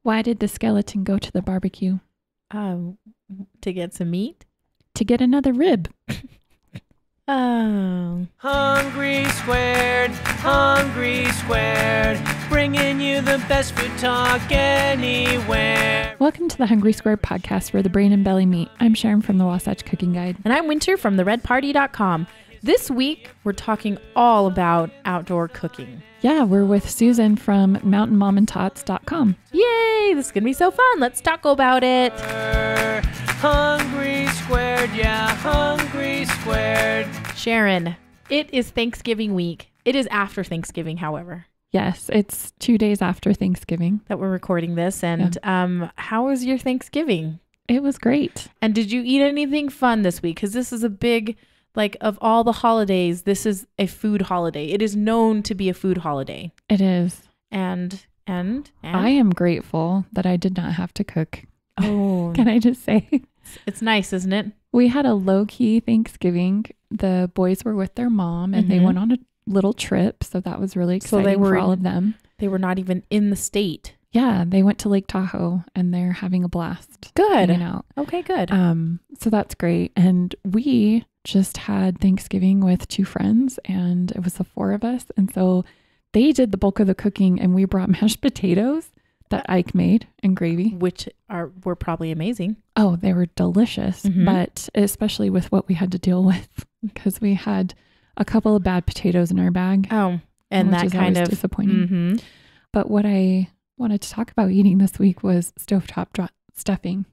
Why did the skeleton go to the barbecue? To get some meat. To get another rib. Oh. Hungry Squared, bringing you the best food talk anywhere. Welcome to the Hungry Squared podcast where the brain and belly meet. I'm Sharon from the Wasatch Cooking Guide. And I'm Winter from theredparty.com. This week, we're talking all about outdoor cooking. Yeah, we're with Susan from mountainmomandtots.com. Yay, this is going to be so fun. Let's talk about it. Hungry Squared, yeah, Hungry Squared. Sharon, it is Thanksgiving week. It is after Thanksgiving, however. Yes, it's 2 days after Thanksgiving that we're recording this. And how was your Thanksgiving? It was great. And did you eat anything fun this week? Because this is a big, of all the holidays, this is a food holiday. It is known to be a food holiday. It is. And I am grateful that I did not have to cook. Oh, can I just say? It's nice, isn't it? We had a low-key Thanksgiving. The boys were with their mom and they went on a little trip. So that was really exciting for all of them. They were not even in the state. Yeah, they went to Lake Tahoe and they're having a blast. Good. Hanging out. Okay, good. So that's great. And we just had Thanksgiving with 2 friends and it was the 4 of us. And so they did the bulk of the cooking and we brought mashed potatoes that Ike made and gravy. Which were probably amazing. Oh, they were delicious. But especially with what we had to deal with because we had a couple of bad potatoes in our bag. Oh, and that kind of disappointing. But what I wanted to talk about eating this week was stovetop stuffing.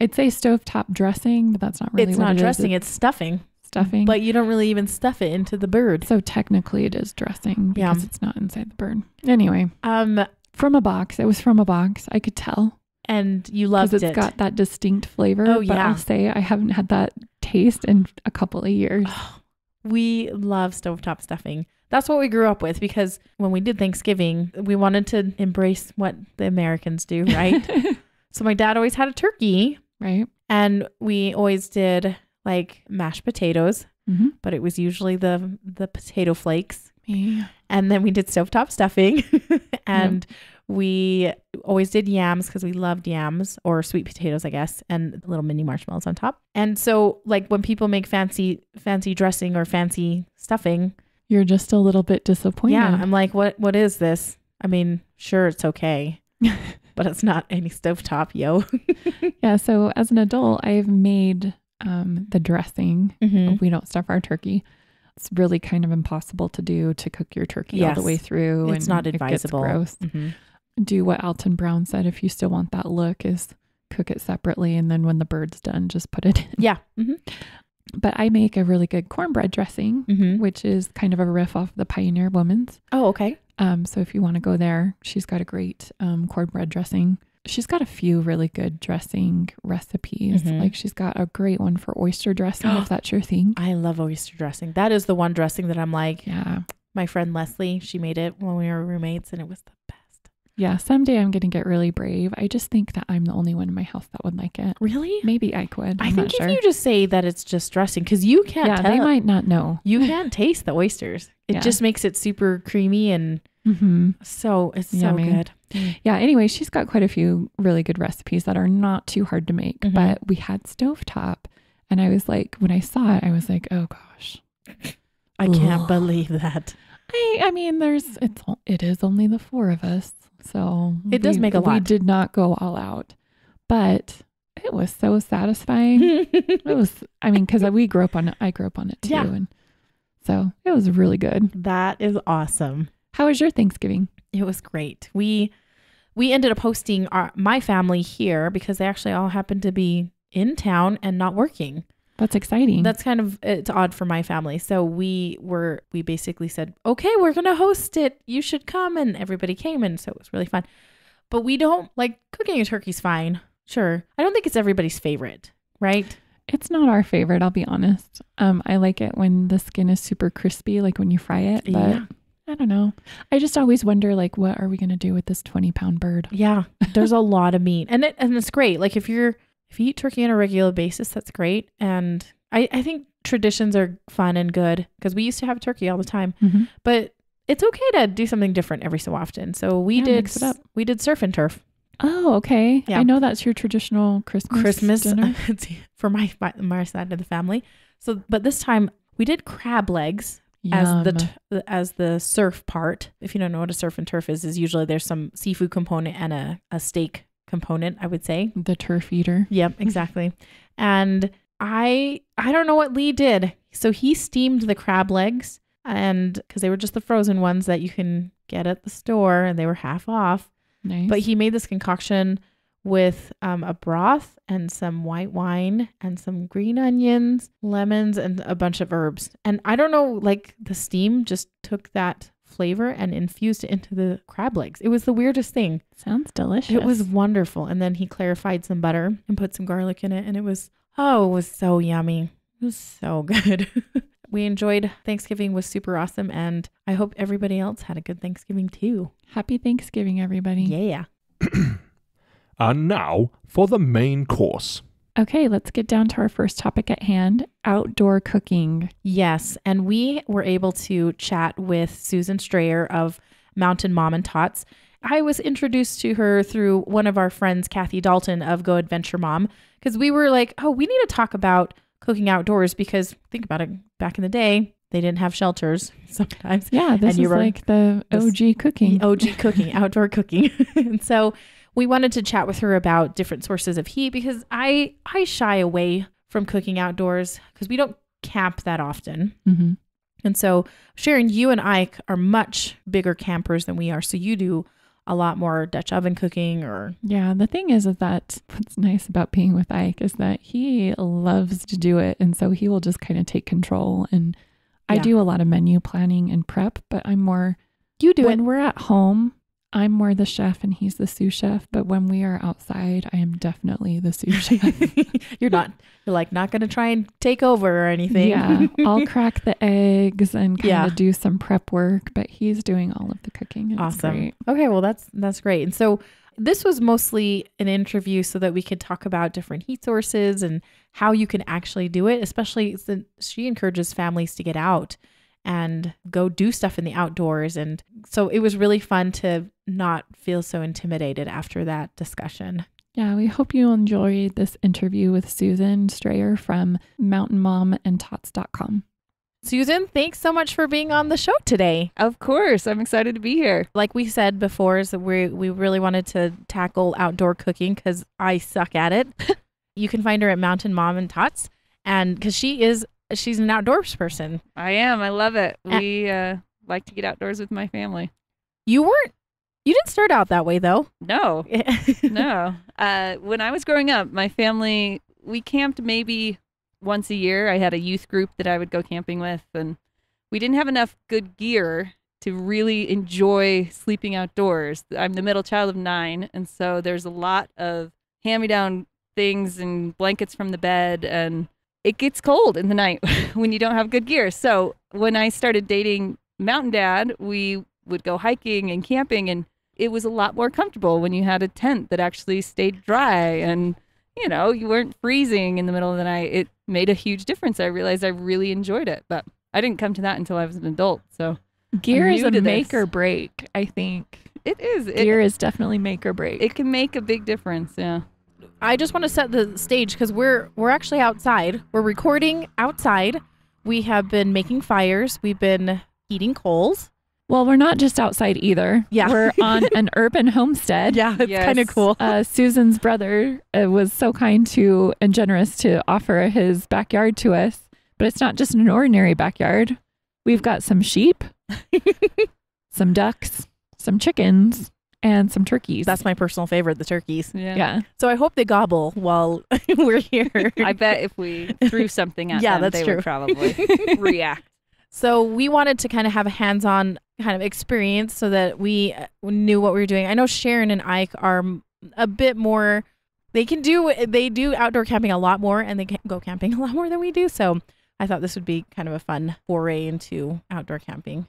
I'd say stovetop dressing, but that's not really it's what not it dressing, is. it's stuffing. Stuffing. But you don't really even stuff it into the bird. So technically it is dressing because it's not inside the bird. Anyway, from a box. It was from a box. I could tell. And you loved it. Because it's got that distinct flavor. Oh, yeah. But I'll say I haven't had that taste in a couple of years. Oh, we love stovetop stuffing. That's what we grew up with because when we did Thanksgiving, we wanted to embrace what the Americans do, right? So my dad always had a turkey. Right. And we always did mashed potatoes, but it was usually the potato flakes. Yeah. And then we did stovetop stuffing and we always did yams because we loved yams or sweet potatoes, I guess, and little mini marshmallows on top. And so when people make fancy dressing or fancy stuffing, you're just a little bit disappointed. Yeah. I'm like, what is this? I mean, sure, it's okay, but it's not any stovetop, yo. Yeah. So as an adult, I've made the dressing. We don't stuff our turkey. It's really kind of impossible to do to cook your turkey all the way through. It's not advisable. It gets gross. Do what Alton Brown said. If you still want that look is cook it separately. And then when the bird's done, just put it in. Yeah. But I make a really good cornbread dressing, which is kind of a riff off the Pioneer Woman's. Oh, okay. So if you want to go there, she's got a great cornbread dressing. She's got a few really good dressing recipes. She's got a great one for oyster dressing, if that's your thing. I love oyster dressing. That is the one dressing that I'm like, yeah. My friend Leslie, she made it when we were roommates and it was the best. Yeah. Someday I'm going to get really brave. I just think that I'm the only one in my house that would like it. Really? Maybe I could. I think if you just say that it's just dressing, because you can't tell. They might not know. You can't taste the oysters. It just makes it super creamy and so it's yummy. So good. Yeah. Anyway, she's got quite a few really good recipes that are not too hard to make, but we had stovetop and I was like, when I saw it, I was like, oh gosh, I can't believe that. I mean, it is only the 4 of us. So it does make a lot. We did not go all out, but it was so satisfying. It was, cause I grew up on it too. Yeah. And so it was really good. That is awesome. How was your Thanksgiving? It was great. We ended up hosting my family here because they actually all happened to be in town and not working. That's exciting. That's it's odd for my family. So we basically said, okay, we're going to host it. You should come. And everybody came. And so it was really fun. But we don't cooking a turkey's fine. Sure. I don't think it's everybody's favorite, right? It's not our favorite. I'll be honest. I like it when the skin is super crispy, like when you fry it, but yeah. I don't know. I just always wonder, what are we going to do with this 20-pound bird? Yeah. There's a lot of meat and it's great. If you eat turkey on a regular basis, that's great. And I think traditions are fun and good because we used to have turkey all the time, but it's okay to do something different every so often. So we mix it up. we did surf and turf. Oh, okay. Yeah. I know that's your traditional Christmas dinner. for my side of the family. So, but this time we did crab legs Yum. as the surf part. If you don't know what a surf and turf is usually there's some seafood component and a steak component, I would say. The turf eater. Yep, exactly. And I don't know what Lee did. So he steamed the crab legs, and because they were just the frozen ones that you can get at the store, and they were half off. Nice. But he made this concoction with a broth and some white wine and some green onions, lemons, and a bunch of herbs. And I don't know, like the steam just took that flavor and infused it into the crab legs. It was the weirdest thing. Sounds delicious. It was wonderful. And then he clarified some butter and put some garlic in it. And it was so yummy. It was so good. We enjoyed Thanksgiving, was super awesome. And I hope everybody else had a good Thanksgiving too. Happy Thanksgiving, everybody. Yeah. And now for the main course. Okay, let's get down to our first topic at hand, outdoor cooking. Yes. And we were able to chat with Susan Strayer of Mountain Mom and Tots. I was introduced to her through one of our friends, Kathy Dalton of Go Adventure Mom, because we were like, oh, we need to talk about cooking outdoors, because think about it, back in the day, they didn't have shelters sometimes. Yeah, this is like the OG cooking. OG cooking, outdoor cooking. And so we wanted to chat with her about different sources of heat, because I shy away from cooking outdoors because we don't camp that often. Mm-hmm. And so Sharon, you and Ike are much bigger campers than we are. So you do a lot more Dutch oven cooking or... Yeah, the thing is that what's nice about being with Ike is that he loves to do it. And so he will just kind of take control. And I do a lot of menu planning and prep, but I'm more... When we're at home, I'm more the chef and he's the sous chef. But when we are outside, I am definitely the sous chef. You're not going to try and take over or anything. Yeah, I'll crack the eggs and kind of do some prep work, but he's doing all of the cooking. Awesome. Great. Okay, well, that's great. And so this was mostly an interview so that we could talk about different heat sources and how you can actually do it, especially since she encourages families to get out and go do stuff in the outdoors. And so it was really fun to not feel so intimidated after that discussion. Yeah, we hope you enjoyed this interview with Susan Strayer from mountainmomandtots.com. Susan, thanks so much for being on the show today. Of course. I'm excited to be here. Like we said before, is that we really wanted to tackle outdoor cooking because I suck at it. You can find her at Mountain Mom and Tots, and because she's an outdoors person. I am. I love it. We like to get outdoors with my family. You didn't start out that way though. No, no. When I was growing up, my family, we camped maybe once a year. I had a youth group that I would go camping with, and we didn't have enough good gear to really enjoy sleeping outdoors. I'm the middle child of 9, and so there's a lot of hand-me-down things and blankets from the bed, and it gets cold in the night when you don't have good gear. So when I started dating Mountain Dad, we would go hiking and camping, and it was a lot more comfortable when you had a tent that actually stayed dry and, you weren't freezing in the middle of the night. It made a huge difference. I realized I really enjoyed it, but I didn't come to that until I was an adult. So gear is a make or break, I think. It is. Gear is definitely make or break. It can make a big difference. Yeah. I just want to set the stage because we're actually outside. We're recording outside. We have been making fires. We've been heating coals. Well, we're not just outside either. Yeah. We're on an urban homestead. Yeah, it's kind of cool. Susan's brother was so kind to and generous to offer his backyard to us. But it's not just an ordinary backyard. We've got some sheep, some ducks, some chickens, and some turkeys. That's my personal favorite, the turkeys. Yeah. So I hope they gobble while we're here. I bet if we threw something at them, they would probably react. So we wanted to kind of have a hands-on kind of experience so that we knew what we were doing. I know Sharon and Ike are a bit more, they do outdoor camping a lot more, and they can go camping a lot more than we do. So I thought this would be kind of a fun foray into outdoor camping.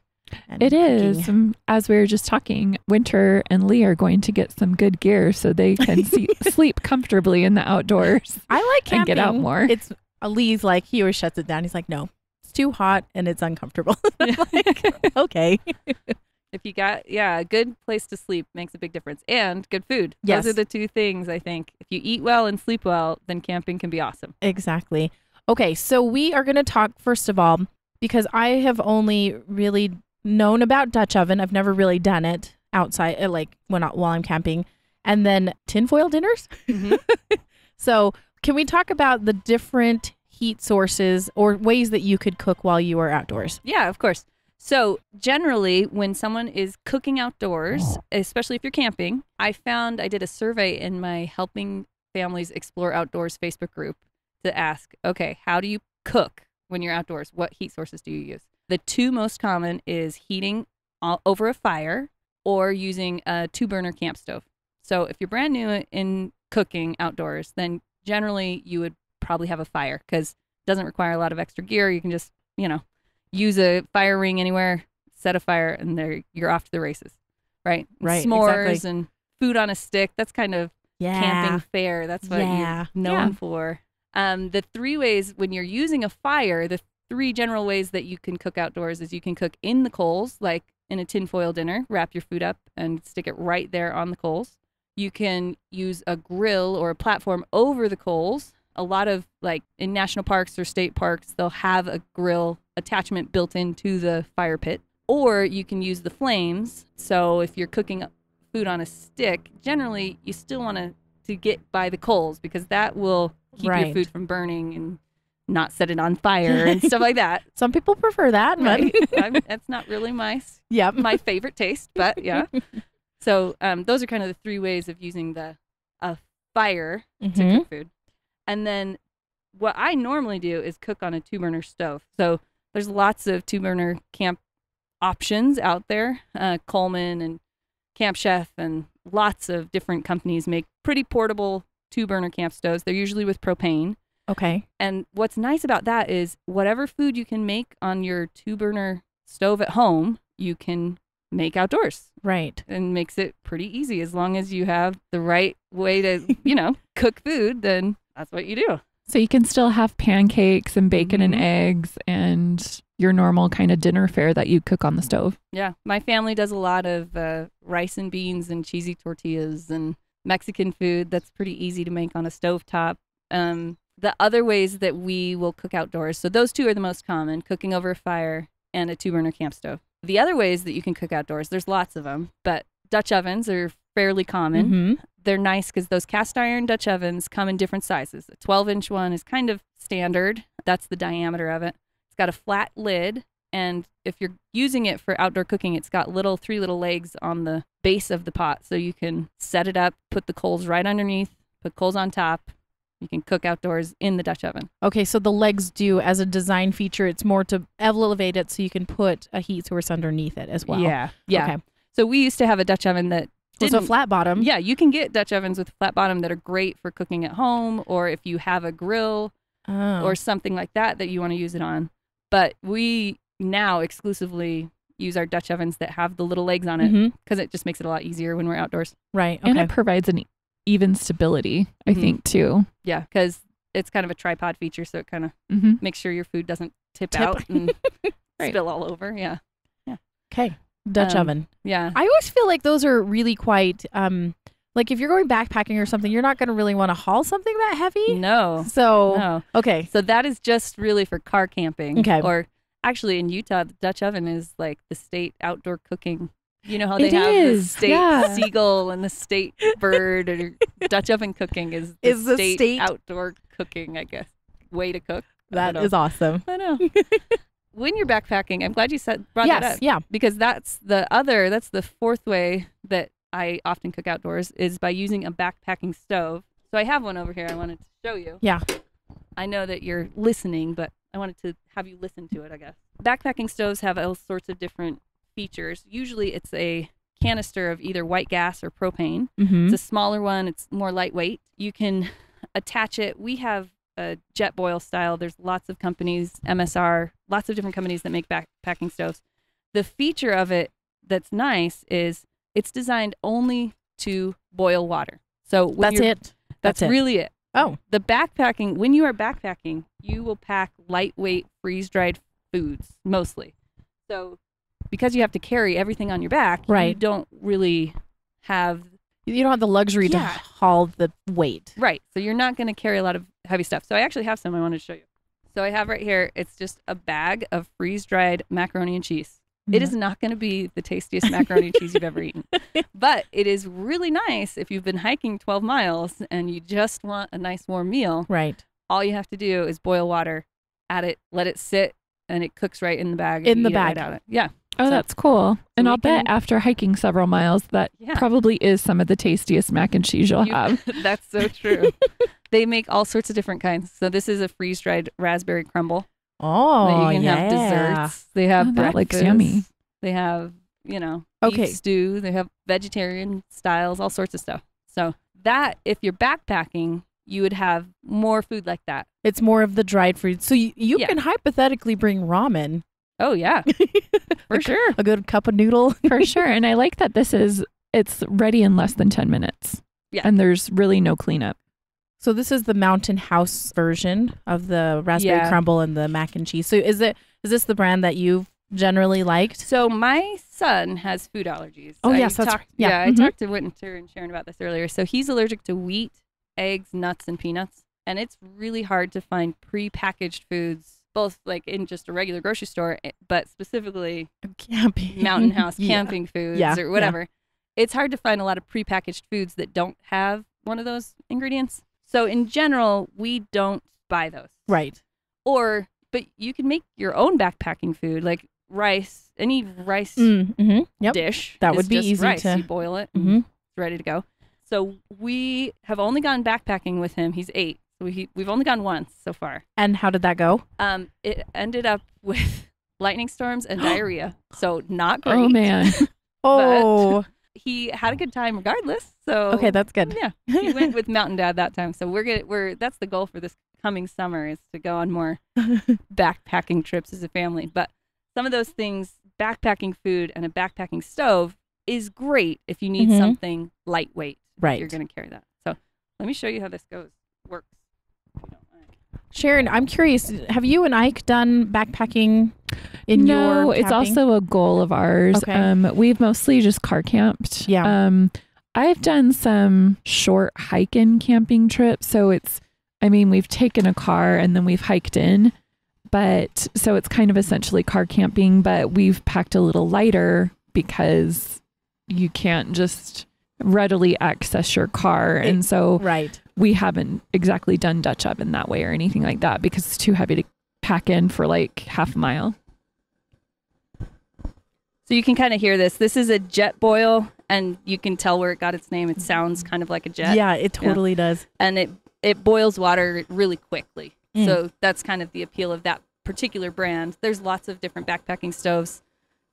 It is. As we were just talking, Winter and Lee are going to get some good gear so they can sleep comfortably in the outdoors. I like camping. And get out more. Lee's like, he always shuts it down. He's like, no, it's too hot and it's uncomfortable. Like, okay. If you got, a good place to sleep makes a big difference, and good food. Yes. Those are the two things, I think. If you eat well and sleep well, then camping can be awesome. Exactly. Okay, so we are going to talk first of all, because I have only really known about Dutch oven. I've never really done it outside, like while I'm camping. And then tinfoil dinners. Mm-hmm. So can we talk about the different heat sources or ways that you could cook while you are outdoors? Yeah, of course. So generally, when someone is cooking outdoors, especially if you're camping, I did a survey in my Helping Families Explore Outdoors Facebook group to ask, okay, how do you cook when you're outdoors? What heat sources do you use? The two most common is heating over a fire or using a 2-burner camp stove. So if you're brand new in cooking outdoors, then generally you would probably have a fire because it doesn't require a lot of extra gear. You can just, use a fire ring anywhere, set a fire, and you're off to the races, right? Right, S'mores exactly. and food on a stick. That's kind of camping fare. That's what you're known for. The 3 ways when you're using a fire, the 3 general ways that you can cook outdoors is you can cook in the coals, like in a tinfoil dinner, wrap your food up and stick it right there on the coals. You can use a grill or a platform over the coals. A lot of, like in national parks or state parks, they'll have a grill attachment built into the fire pit. Or you can use the flames. So if you're cooking food on a stick, generally you still want to get by the coals because that will keep your food from burning and not set it on fire and stuff like that. Some people prefer that. Right. That's not really my favorite taste, but yeah. So those are kind of the 3 ways of using a fire to cook food. And then what I normally do is cook on a 2-burner stove. So there's lots of 2-burner camp options out there. Coleman and Camp Chef and lots of different companies make pretty portable 2-burner camp stoves. They're usually with propane. Okay. And what's nice about that is whatever food you can make on your 2-burner stove at home, you can make outdoors. Right. And makes it pretty easy. As long as you have the right way to, cook food, then that's what you do. So you can still have pancakes and bacon and eggs and your normal kind of dinner fare that you cook on the stove. Yeah. My family does a lot of rice and beans and cheesy tortillas and Mexican food that's pretty easy to make on a stovetop. The other ways that we will cook outdoors, so those 2 are the most common, cooking over a fire and a 2-burner camp stove. The other ways that you can cook outdoors, there's lots of them, but Dutch ovens are fairly common. Mm-hmm. They're nice because those cast iron Dutch ovens come in different sizes. A 12-inch one is kind of standard. That's the diameter of it. It's got a flat lid, and if you're using it for outdoor cooking, it's got 3 little legs on the base of the pot, so you can set it up, put the coals right underneath, put coals on top. You can cook outdoors in the Dutch oven. Okay, so the legs do, as a design feature, it's more to elevate it so you can put a heat source underneath it as well. Yeah. Okay. So we used to have a Dutch oven that It's a flat bottom. Yeah, you can get Dutch ovens with a flat bottom that are great for cooking at home, or if you have a grill or something like that you want to use it on. But we now exclusively use our Dutch ovens that have the little legs on it because it just makes it a lot easier when we're outdoors. Right. Okay. And it provides an even stability, I think, too. Yeah, because it's kind of a tripod feature, so it kind of makes sure your food doesn't tip out and spill all over. Yeah. Okay. Dutch oven. Yeah. I always feel like those are really quite, like if you're going backpacking or something, you're not going to really want to haul something that heavy. No. So, okay. So that is just really for car camping. Okay. Or actually in Utah, the Dutch oven is like the state outdoor cooking. You know how they It have is, the state seagull and the state bird, or Dutch oven cooking is the state outdoor cooking, I guess, way to cook. That is awesome. I know. When you're backpacking, I'm glad you brought that up. Yeah. Because that's the 4th way that I often cook outdoors is by using a backpacking stove. So I have one over here I wanted to show you. Yeah. I know that you're listening, but I wanted to have you listen to it, I guess. Backpacking stoves have all sorts of different features. Usually it's a canister of either white gas or propane. It's a smaller one. It's more lightweight. You can attach it. We have a jet boil style. There's lots of companies, MSR, lots of different companies that make backpacking stoves. The feature of it that's nice is it's designed only to boil water. So when that's really it. Oh. The backpacking, when you are backpacking, you will pack lightweight freeze-dried foods mostly. So because you have to carry everything on your back, you Right. don't really have You don't have the luxury to Yeah. haul the weight. right. So you're not going to carry a lot of heavy stuff. So I actually have some I wanted to show you. So I have right here, it's just a bag of freeze-dried macaroni and cheese. It is not going to be the tastiest macaroni and cheese you've ever eaten, but it is really nice if you've been hiking 12 miles and you just want a nice warm meal. Right. All you have to do is boil water, add it, let it sit, and it cooks right in the bag. In and the you eat it right bag. out of it. Yeah. Oh, So- that's cool. And we I'll bet can- after hiking several miles, that Yeah. probably is some of the tastiest mac and cheese you'll You- have. That's so true. They make all sorts of different kinds. So this is a freeze-dried raspberry crumble. Oh, that you can yeah. have desserts. They have Oh, that looks breakfast. yummy. They have, beef Okay. stew. They have vegetarian styles, all sorts of stuff. So that, if you're backpacking, you would have more food like that. It's more of the dried fruit. So you Yeah. can hypothetically bring ramen. Oh yeah, for sure. A good cup of noodle. For sure. And I like that it's ready in less than 10 minutes. Yeah. And there's really no cleanup. So this is the Mountain House version of the raspberry Yeah. crumble and the mac and cheese. So is this the brand that you've generally liked? So my son has food allergies. Oh, yes, that's right. Yeah. I Mhm. talked to Winter and Sharon about this earlier. So he's allergic to wheat, eggs, nuts, and peanuts. And it's really hard to find pre-packaged foods, both like in just a regular grocery store, but specifically Camping. Mountain House Yeah. camping foods Yeah, or whatever. It's hard to find a lot of pre-packaged foods that don't have one of those ingredients. So in general, we don't buy those. Right. But you can make your own backpacking food, like rice, any rice Mm-hmm. Yep. dish. That is would be just easy rice. to- You boil it, and Mhm. it's ready to go. So we have only gone backpacking with him. He's 8. So we've only gone once so far. And how did that go? It ended up with lightning storms and diarrhea. So not great. Oh, man. Oh, He had a good time regardless. So okay, that's good. yeah, he went with Mountain Dad that time. So that's the goal for this coming summer, is to go on more backpacking trips as a family. But some of those things, backpacking food and a backpacking stove, is great if you need Mhm. something lightweight. Right. You're going to carry that. So let me show you how this works. if you don't mind. Sharon, I'm curious. Have you and Ike done backpacking in No, your it's camping? also a goal of ours. Okay. We've mostly just car camped. Yeah. I've done some short hike-in camping trips. So we've taken a car and then we've hiked in. But so it's kind of essentially car camping, but we've packed a little lighter because you can't just readily access your car. And so right. we haven't exactly done Dutch oven that way or anything like that because it's too heavy to pack in for like half a mile. So you can kind of hear this. This is a jet boil, and you can tell where it got its name. It sounds kind of like a jet. Yeah, it totally does. And it boils water really quickly. Mm. So that's kind of the appeal of that particular brand. There's lots of different backpacking stoves.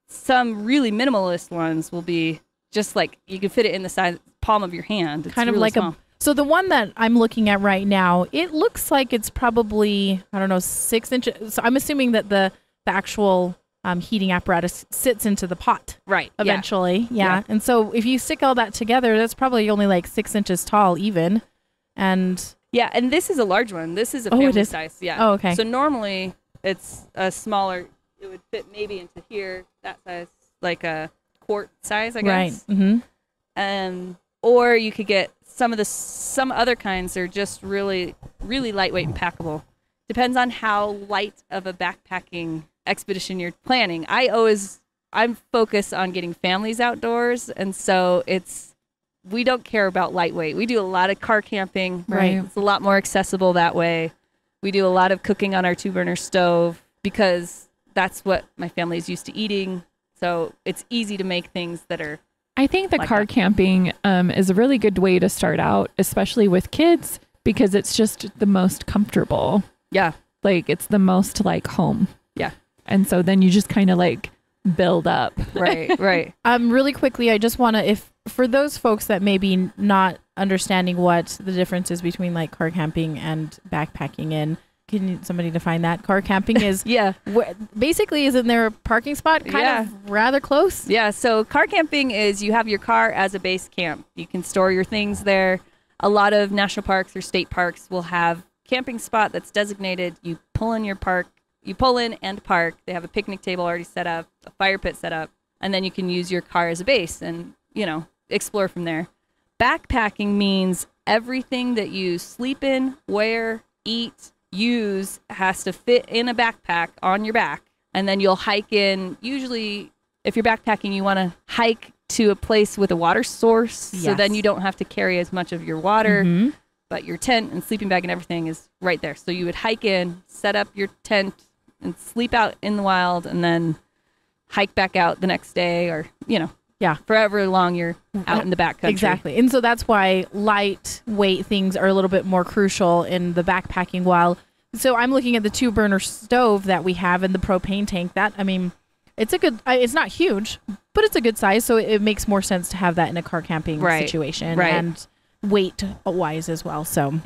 Some really minimalist ones will be just like you can fit it in the palm of your hand. It's Kind of really like small. So the one that I'm looking at right now, it looks like it's probably, 6 inches. So I'm assuming that the actual heating apparatus sits into the pot Right. Yeah. eventually. Yeah. Yeah. And so if you stick all that together, that's probably only like 6 inches tall even. And Yeah, and this is a large one. This is a Oh, it family is? size. Yeah. Oh, okay. So normally it's a smaller. It would fit maybe into here, that size, like a quart size, I right. guess. Mm-hmm. Or you could get some other kinds are just really, really lightweight and packable. Depends on how light of a backpacking expedition you're planning. I'm focused on getting families outdoors, and so we don't care about lightweight. We do a lot of car camping. Right. It's a lot more accessible that way. We do a lot of cooking on our 2-burner stove because that's what my family is used to eating. So it's easy to make things that are I think the like car that. camping is a really good way to start out, especially with kids, because it's just the most comfortable. yeah. Like it's the most like home. Yeah. And so then you just kind of like build up. Right. Really quickly, I just want to, if for those folks that may be not understanding what the difference is between like car camping and backpacking can somebody define that? Car camping is Yeah. basically, isn't there a parking spot kind of rather close? Yeah. So car camping is you have your car as a base camp. You can store your things there. A lot of national parks or state parks will have camping spot that's designated. You pull in your park you pull in and park. They have a picnic table already set up, a fire pit set up, and then you can use your car as a base and, explore from there. Backpacking means everything that you sleep in, wear, eat, use has to fit in a backpack on your back. And then you'll hike in. Usually, if you're backpacking, you want to hike to a place with a water source. So then you don't have to carry as much of your water, but your tent and sleeping bag and everything is right there. So you would hike in, set up your tent and sleep out in the wild, and then hike back out the next day, or, forever long you're out in the backcountry. Exactly. And so that's why lightweight things are a little bit more crucial in the backpacking. So I'm looking at the 2-burner stove that we have and the propane tank. It's a good, it's not huge, but it's a good size. So it makes more sense to have that in a car camping situation and weight wise as well. So,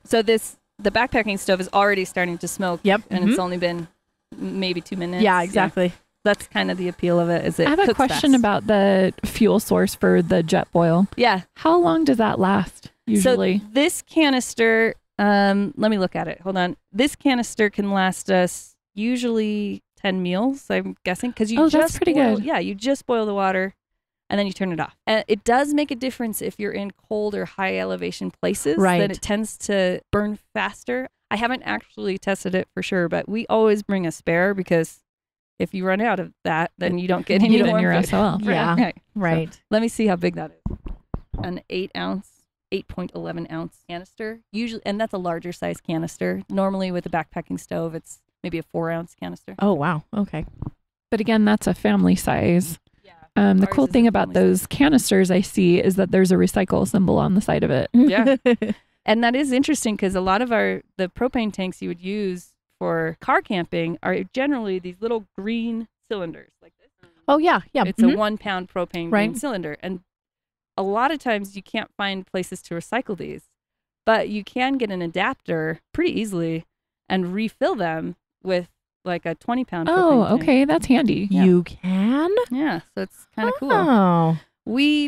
So the backpacking stove is already starting to smoke. Yep. And it's only been maybe 2 minutes. Yeah, exactly. Yeah. That's kind of the appeal of it. Is it? I have a question about the fuel source for the jet boil. Yeah. How long does that last usually? So this canister, let me look at it. Hold on. This canister can last us usually 10 meals, I'm guessing. Because that's pretty good. Yeah, you just boil the water and then you turn it off. And it does make a difference if you're in cold or high elevation places. Right. Then it tends to burn faster. I haven't actually tested it for sure, but we always bring a spare, because if you run out of that, then you don't get any more. Your SOL. Yeah. Right. So let me see how big that is. An 8.11 ounce canister, usually, and that's a larger size canister. Normally with a backpacking stove, it's maybe a 4-ounce canister. Oh, wow. Okay. But again, that's a family size. Yeah. The cool thing about those canisters I see is that there's a recycle symbol on the side of it. Yeah. And that is interesting, because a lot of the propane tanks you would use for car camping are generally these little green cylinders like this. Oh, yeah. Yeah. It's a 1 pound propane green cylinder. And a lot of times you can't find places to recycle these, but you can get an adapter pretty easily and refill them with like a 20 pound propane tank. Okay. That's handy. Yeah. You can? Yeah. So it's kind of cool. Oh.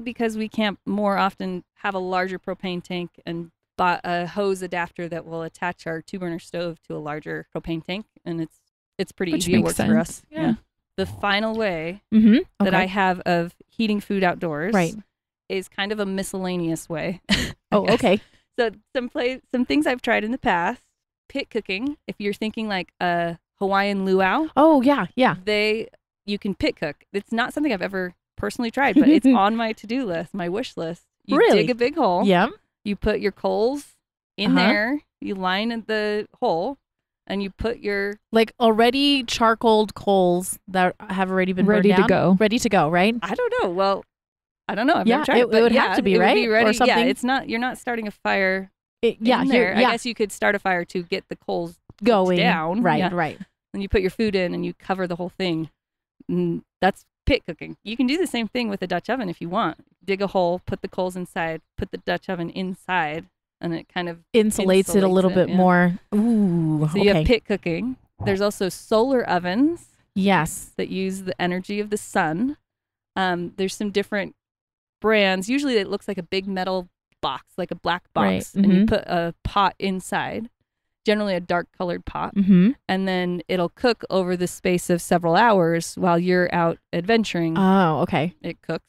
Because we camp more often, have a larger propane tank and bought a hose adapter that will attach our 2-burner stove to a larger propane tank, and it's pretty easy. It works for us. Yeah. The final way that I have of heating food outdoors Right. is kind of a miscellaneous way. Oh, okay. So some things I've tried in the past. Pit cooking. If you're thinking like a Hawaiian luau. Oh, yeah. Yeah. You can pit cook. It's not something I've ever personally tried, but it's on my to-do list, my wish list. You Really? dig a big hole. Yeah. You put your coals in there, you line the hole, and you put your... Like already charcoaled coals that have already been ready burned to down? go. Ready to go, right? I don't know. Well, I don't know. I've Yeah, never tried it. it But would have to be, it would right? Be ready. Or something? Yeah, it's not... You're not starting a fire in Here, there. I guess you could start a fire to get the coals going down. Right, Yeah. right. And you put your food in and you cover the whole thing. And that's pit cooking. You can do the same thing with a Dutch oven if you want. Dig a hole, put the coals inside, put the Dutch oven inside, and it kind of Insulates it a little bit more. Ooh, So you have pit cooking. There's also solar ovens. Yes. That use the energy of the sun. There's some different brands. Usually it looks like a big metal box, like a black box, Right. and you put a pot inside, generally a dark colored pot, and then it'll cook over the space of several hours while you're out adventuring. Oh, okay. It cooks.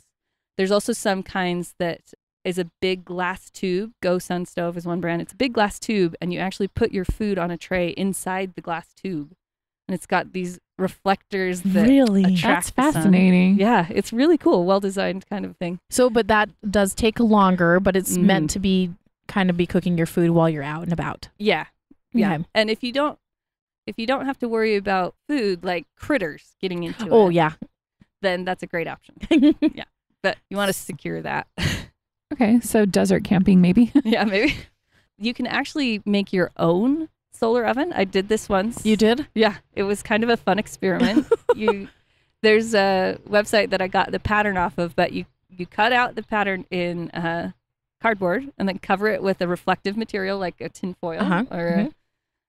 There's also some kinds that is a big glass tube. Go Sun Stove is one brand. It's a big glass tube, and you actually put your food on a tray inside the glass tube, and it's got these reflectors that Really? attract That's the sun. fascinating. Yeah, it's really cool, well designed kind of thing. So, but that does take longer, but it's meant to be kind of be cooking your food while you're out and about. Yeah, yeah. Okay. And if you don't have to worry about food like critters getting into it, Oh, yeah. then that's a great option. Yeah, but you want to secure that. Okay, so desert camping maybe. Yeah, maybe. You can actually make your own solar oven. I did this once. You did? Yeah, it was kind of a fun experiment. There's a website that I got the pattern off of, but you cut out the pattern in cardboard and then cover it with a reflective material like a tin foil,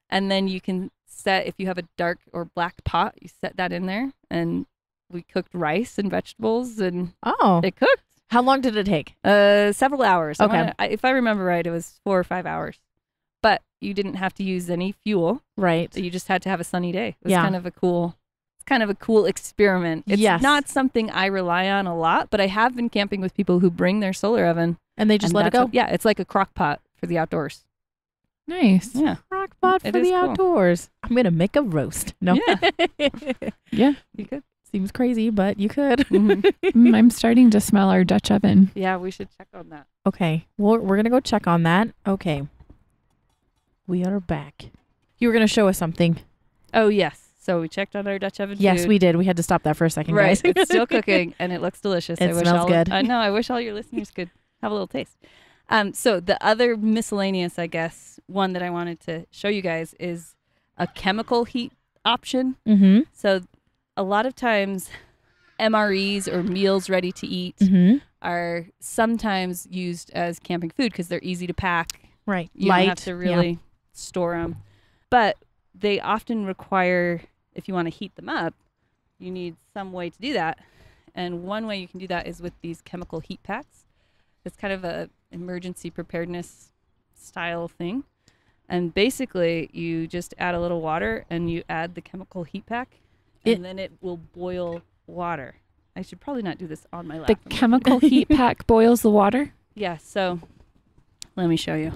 and then you can set, if you have a dark or black pot, you set that in there, and we cooked rice and vegetables, and it cooked. How long did it take? Several hours. Okay. If I remember right, it was 4 or 5 hours. but you didn't have to use any fuel. Right. You just had to have a sunny day. It was Yeah. kind of a cool experiment. It's Yes. not something I rely on a lot, but I have been camping with people who bring their solar oven. And they just and let it that's go. what- yeah, it's like a crock pot for the outdoors. Nice. Yeah. Crock pot It for is the cool. outdoors. I'm going to make a roast. No. Yeah. Yeah. You could. Seems crazy, but you could. Mhm. I'm starting to smell our Dutch oven. Yeah, we should check on that. Okay. Well, we're going to go check on that. Okay. We are back. You were going to show us something. Oh, yes. So we checked on our Dutch oven Yes, food. we did. We had to stop that for a second, Right. guys. It's still cooking and it looks delicious. It smells good. I know. I wish all your listeners could have a little taste. So the other miscellaneous, I guess, one that I wanted to show you guys is a chemical heat option. Mm-hmm. So a lot of times MREs or meals ready to eat Mm-hmm. are sometimes used as camping food because they're easy to pack. Right. You don't have to really store them. But they often require, if you want to heat them up, you need some way to do that. And one way you can do that is with these chemical heat packs. It's kind of a emergency preparedness style thing. And basically, you just add a little water and you add the chemical heat pack, and then it will boil water. I should probably not do this on my lap. The chemical heat pack boils the water. Yeah, so let me show you.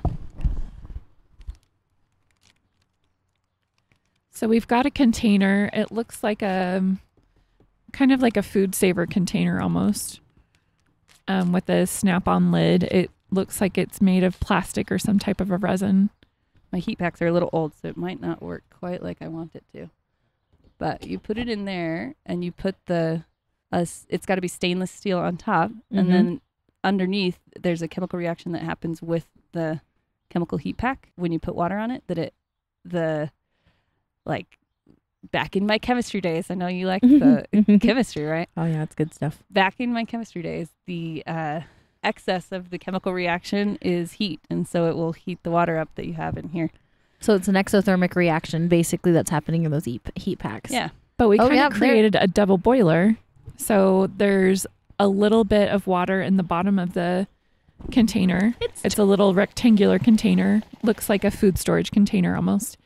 So we've got a container. It looks like a kind of like a food saver container almost, with a snap-on lid. It looks like it's made of plastic or some type of a resin. My heat packs are a little old, so it might not work quite like I want it to. But you put it in there, and you put it's got to be stainless steel on top, and then underneath there's a chemical reaction that happens with the chemical heat pack when you put water on it. Like back in my chemistry days, I know you like the chemistry, right? Oh, yeah, it's good stuff. Back in my chemistry days, the excess of the chemical reaction is heat, and so it will heat the water up that you have in here. So it's an exothermic reaction, basically, that's happening in those heat packs. Yeah. But we Oh, kind yeah, of created a double boiler. So there's a little bit of water in the bottom of the container. It's a little rectangular container. Looks like a food storage container almost.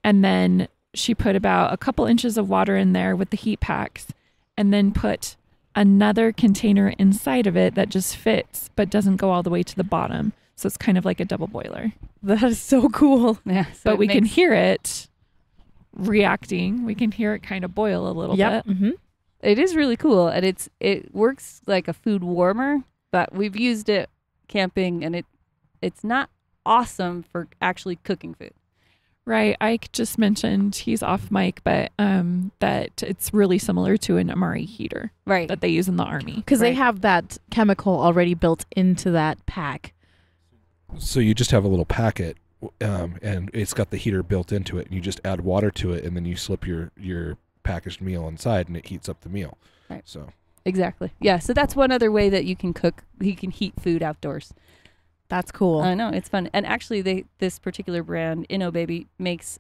And then she put about a couple inches of water in there with the heat packs, and then put another container inside of it that just fits but doesn't go all the way to the bottom. So it's kind of like a double boiler. That is so cool. Yeah. So But it we can makes- hear it reacting. We can hear it kind of boil a little bit. Mm-hmm. It is really cool, and it works like a food warmer, but we've used it camping, and it's not awesome for actually cooking food. Right. Ike just mentioned, he's off mic, but that it's really similar to an MRE heater Right. that they use in the Army. Because they Right. have that chemical already built into that pack. So you just have a little packet, and it's got the heater built into it, and you just add water to it, and then you slip your packaged meal inside, and it heats up the meal. Right. So Exactly. Yeah. So that's one other way that you can cook. You can heat food outdoors. That's cool. I know, it's fun. And actually, this particular brand, Inno Baby, makes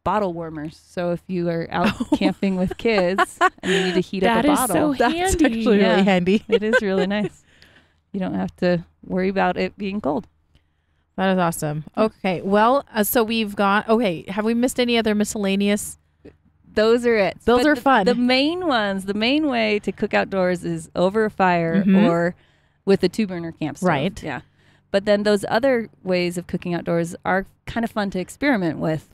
bottle warmers. So if you are out camping with kids and you need to heat up That a is bottle, so That's handy. actually Yeah. really handy. it is really nice. You don't have to worry about it being cold. That is awesome. Okay. Well, so we've got, have we missed any other miscellaneous? Those are it. Those are fun. The main ones, the main way to cook outdoors is over a fire Mhm. or with a 2-burner camp stove. Right. Yeah. But then those other ways of cooking outdoors are kind of fun to experiment with.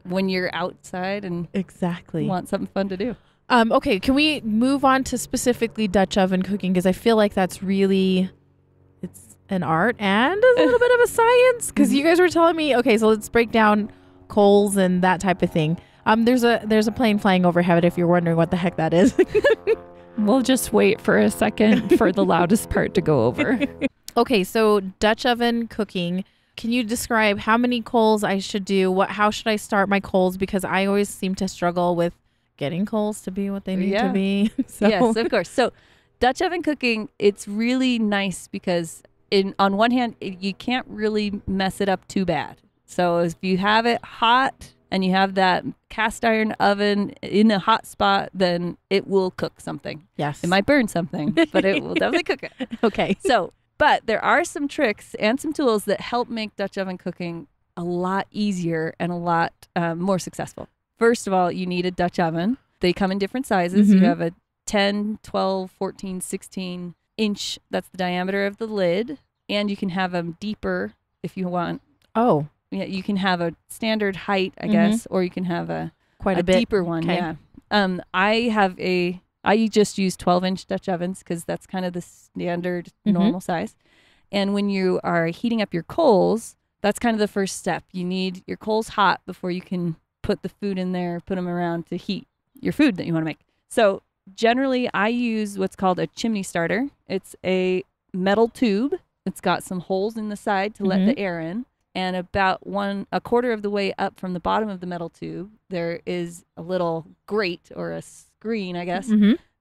When you're outside and Exactly. want something fun to do. Okay. Can we move on to specifically Dutch oven cooking? Because I feel like that's really, it's an art and a little bit of a science. Because you guys were telling me, okay, so let's break down coals and that type of thing. There's a plane flying overhead if you're wondering what the heck that is. We'll just wait for a second for the loudest part to go over. Okay, so Dutch oven cooking. Can you describe how many coals I should do? How should I start my coals? Because I always seem to struggle with getting coals to be what they need to Yeah. be. So. Yes, of course. So Dutch oven cooking, it's really nice because on one hand, you can't really mess it up too bad. So if you have it hot and you have that cast iron oven in a hot spot, then it will cook something. Yes. It might burn something, but it will definitely cook it. Okay. So, but there are some tricks and some tools that help make Dutch oven cooking a lot easier and a lot more successful. First of all, you need a Dutch oven. They come in different sizes. Mhm. You have a 10, 12, 14, 16 inch. That's the diameter of the lid. And you can have them deeper if you want. Oh, Yeah, you can have a standard height, I guess, or you can have a quite a bit. deeper one. Okay. Yeah. I just use 12-inch Dutch ovens because that's kind of the standard normal size. And when you are heating up your coals, that's kind of the first step. You need your coals hot before you can put the food in there, put them around to heat your food that you want to make. So generally, I use what's called a chimney starter. It's a metal tube. It's got some holes in the side to let the air in. And about a quarter of the way up from the bottom of the metal tube, there is a little grate or a screen, I guess,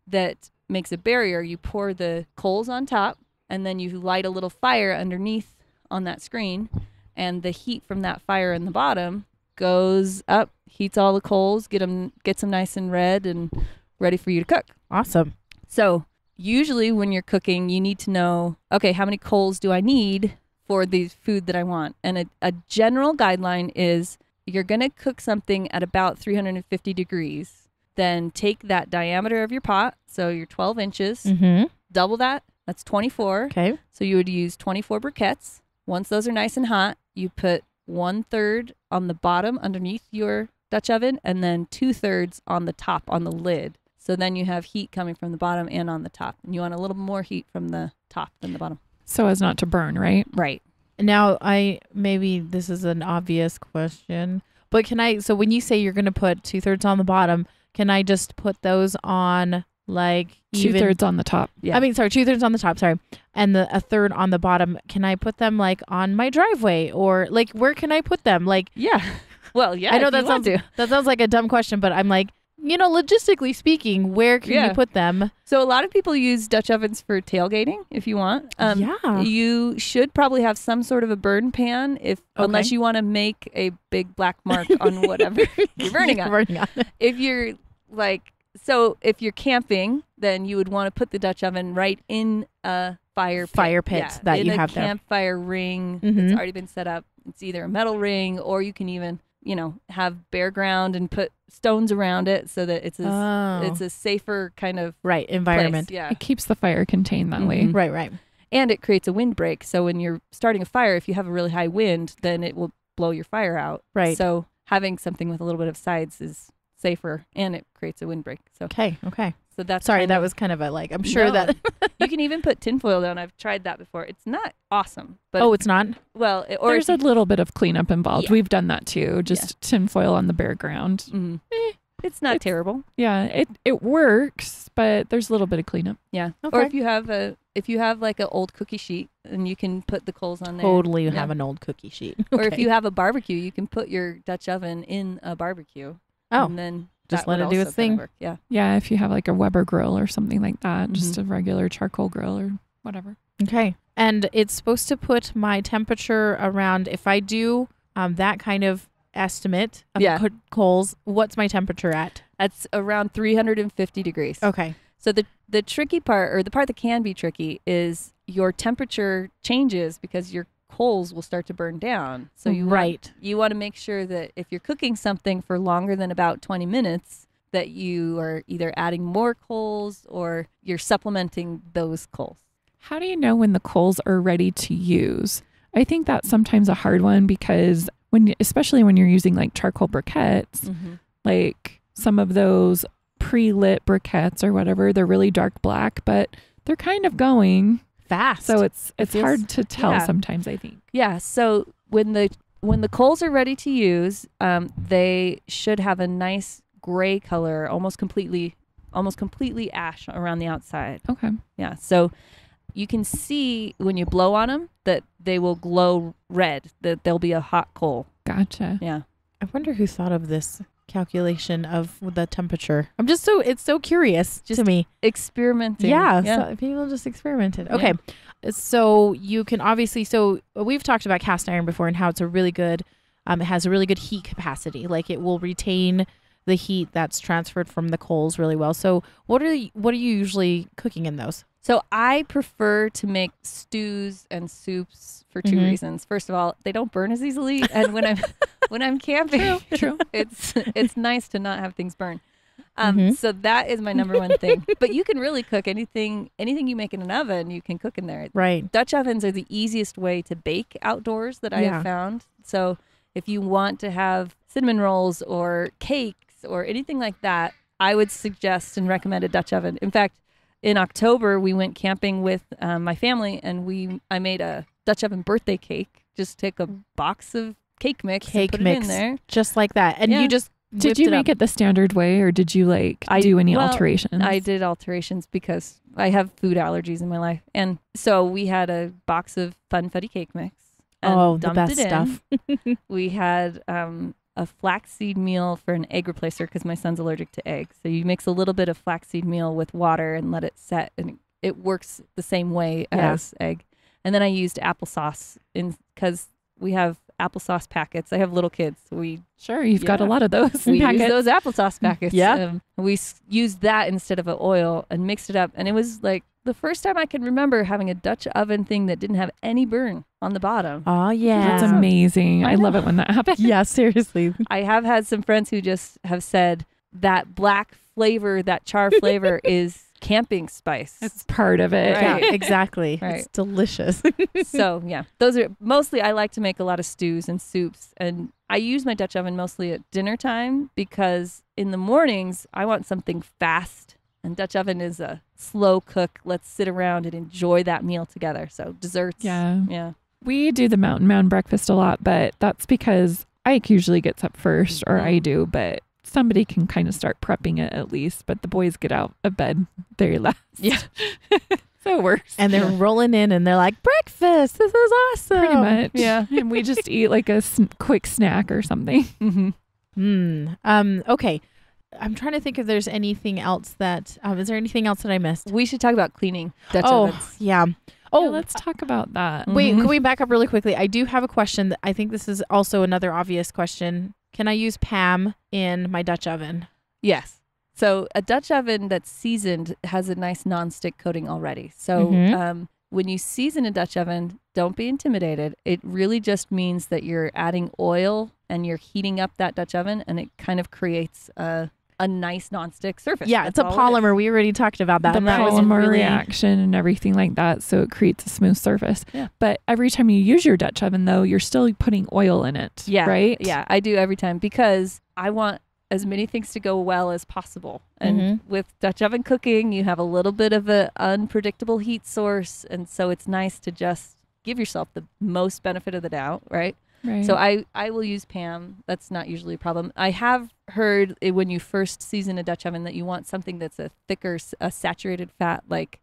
that makes a barrier. You pour the coals on top, and then you light a little fire underneath on that screen. And the heat from that fire in the bottom goes up, heats all the coals, gets them nice and red and ready for you to cook. Awesome. So usually when you're cooking, you need to know, okay, how many coals do I need for the food that I want? And a general guideline is you're going to cook something at about 350 degrees. Then take that diameter of your pot, so your 12 inches, double that, that's 24. Okay. So you would use 24 briquettes. Once those are nice and hot, you put 1/3 on the bottom underneath your Dutch oven and then 2/3 on the top on the lid. So then you have heat coming from the bottom and on the top. And you want a little more heat from the top than the bottom. So as not to burn, right? Right. Now, maybe this is an obvious question, but so when you say you're going to put 2/3 on the bottom, can I just put those on like even 2/3 on the top. Yeah. I mean, sorry, 2/3 on the top, sorry. And a third on the bottom. Can I put them like on my driveway or like where can I put them? Like, Yeah. Well, yeah. I know if you want to. that sounds like a dumb question, but I'm like, logistically speaking, where can you put them? So a lot of people use Dutch ovens for tailgating if you want. Yeah. You should probably have some sort of a burn pan unless you want to make a big black mark on whatever you're burning on. If you're if you're camping, then you would want to put the Dutch oven right in a fire pit that you have in there. a campfire ring that's already been set up. It's either a metal ring or you can even have bare ground and put stones around it so that it's a safer kind of environment. place. Yeah. It keeps the fire contained that way. Right. And it creates a windbreak. So when you're starting a fire, if you have a really high wind, then it will blow your fire out. Right. So having something with a little bit of sides is safer and it creates a windbreak. So Okay. So that's that was kind of a I'm sure that you can even put tinfoil down. I've tried that before. It's not awesome, but it's not. Well, There's a little bit of cleanup involved. Yeah. We've done that too. Just tinfoil on the bare ground. It's not terrible. Yeah, it works, but there's a little bit of cleanup. Yeah. Okay. Or if you have like an old cookie sheet and you can put the coals on there. Totally Yeah. have an old cookie sheet. Or if you have a barbecue, you can put your Dutch oven in a barbecue. Oh, And then just that let would it do also its kinda thing. work. Yeah. Yeah, if you have like a Weber grill or something like that, just a regular charcoal grill or whatever. Okay. And it's supposed to put my temperature around, if I do that kind of estimate of coals, what's my temperature at? That's around 350 degrees. Okay. So the tricky part, or the part that can be tricky, is your temperature changes because your coals will start to burn down. So you want to make sure that if you're cooking something for longer than about 20 minutes, that you are either adding more coals or you're supplementing those coals. How do you know when the coals are ready to use? I think that's sometimes a hard one because especially when you're using like charcoal briquettes, like some of those pre-lit briquettes or whatever, they're really dark black, but they're kind of going fast. So it's hard to tell sometimes, I think. Yeah. So when the coals are ready to use, they should have a nice gray color, almost completely ash around the outside. Okay. Yeah. So you can see when you blow on them that they will glow red, that there'll be a hot coal. Gotcha. Yeah. I wonder who thought of this calculation of the temperature. It's so curious to me. Experimenting. Yeah. So people just experimented. Okay. So you can obviously, we've talked about cast iron before and how it's a really good, it has a really good heat capacity. Like it will retain the heat that's transferred from the coals really well. So what are you usually cooking in those? So I prefer to make stews and soups for two reasons. First of all, they don't burn as easily, and when I'm camping, True. it's nice to not have things burn. So that is my number one thing. But you can really cook anything you make in an oven, you can cook in there. Right. Dutch ovens are the easiest way to bake outdoors that I have found. So if you want to have cinnamon rolls or cakes or anything like that, I would suggest and recommend a Dutch oven. In fact, in October, we went camping with my family, and I made a Dutch oven birthday cake. Just take a box of cake mix and put it in there. Just like that. And you just Did you make it the standard way, or did you do any alterations? I did alterations because I have food allergies in my life. And so we had a box of Funfetti cake mix. And the best stuff. We had a flaxseed meal for an egg replacer because my son's allergic to eggs. So you mix a little bit of flaxseed meal with water and let it set, and it works the same way as egg. And then I used applesauce because we have applesauce packets. I have little kids. So you've got a lot of those. We packets. use those applesauce packets. Yeah. We used that instead of an oil and mixed it up. And it was like the first time I can remember having a Dutch oven thing that didn't have any burn on the bottom. Oh, yeah. That's amazing. I love it when that happens. Yeah, seriously. I have had some friends who just have said that black flavor, that char flavor is camping spice. It's part of it. Right. Yeah, exactly. Right. It's delicious. So yeah, those are mostly, I like to make a lot of stews and soups, and I use my Dutch oven mostly at dinner time because in the mornings I want something fast, and Dutch oven is a slow cook. Let's sit around and enjoy that meal together. So desserts. Yeah. We do the mountain breakfast a lot, but that's because Ike usually gets up first, or I do, but somebody can kind of start prepping it at least, but the boys get out of bed very last. Yeah. So it works. And they're rolling in and they're like, breakfast, this is awesome. Pretty much. Yeah. And we just eat like a quick snack or something. Okay. I'm trying to think if there's anything else that, is there anything else that I missed? We should talk about cleaning Dutch ovens. Yeah. Oh, let's talk about that. Wait, can we back up really quickly? I do have a question. I think this is also another obvious question. Can I use Pam in my Dutch oven? Yes. So a Dutch oven that's seasoned has a nice nonstick coating already. So when you season a Dutch oven, don't be intimidated. It really just means that you're adding oil and you're heating up that Dutch oven, and it kind of creates a nice nonstick surface. Yeah, That's it's a polymer. We already talked about that. The polymer reaction and everything like that, so it creates a smooth surface. Yeah. But every time you use your Dutch oven, though, you're still putting oil in it, right? Yeah, I do every time because I want as many things to go well as possible. And with Dutch oven cooking, you have a little bit of an unpredictable heat source, and so it's nice to just give yourself the most benefit of the doubt, right? Right. So I will use Pam. That's not usually a problem. I have heard when you first season a Dutch oven that you want something that's a thicker, a saturated fat, like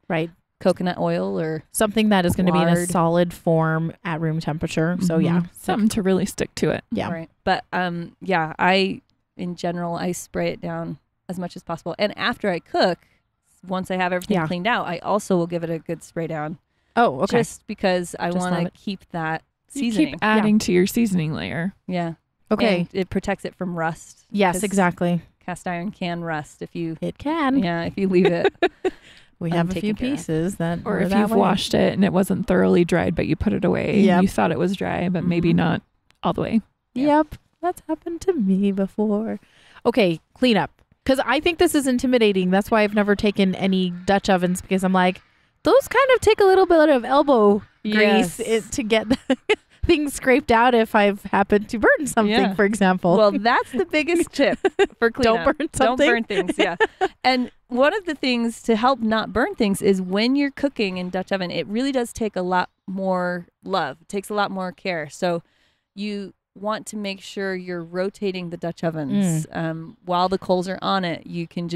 coconut oil or something that is going to be in a lard. solid form at room temperature. So yeah, something to really stick to it. Yeah. Right. But in general, I spray it down as much as possible. And after I cook, once I have everything cleaned out, I also will give it a good spray down. Oh, okay. Just because I want to keep that seasoning. You keep adding to your seasoning layer. Yeah. Okay. And it protects it from rust. Yes, exactly. Cast iron can rust if you leave it. We have a few pieces or if you've washed it and it wasn't thoroughly dried, but you put it away. Yep. And you thought it was dry, but maybe not all the way. Yep. That's happened to me before. Okay, clean up. Because I think this is intimidating. That's why I've never taken any Dutch ovens, because I'm like, those kind of take a little bit of elbow grease to get things scraped out if I've happened to burn something, for example. Well, that's the biggest tip for cleanup. Don't burn something. Don't burn things, yeah. And one of the things to help not burn things is when you're cooking in Dutch oven, it really does take a lot more love. It takes a lot more care. So you want to make sure you're rotating the Dutch ovens while the coals are on it. You can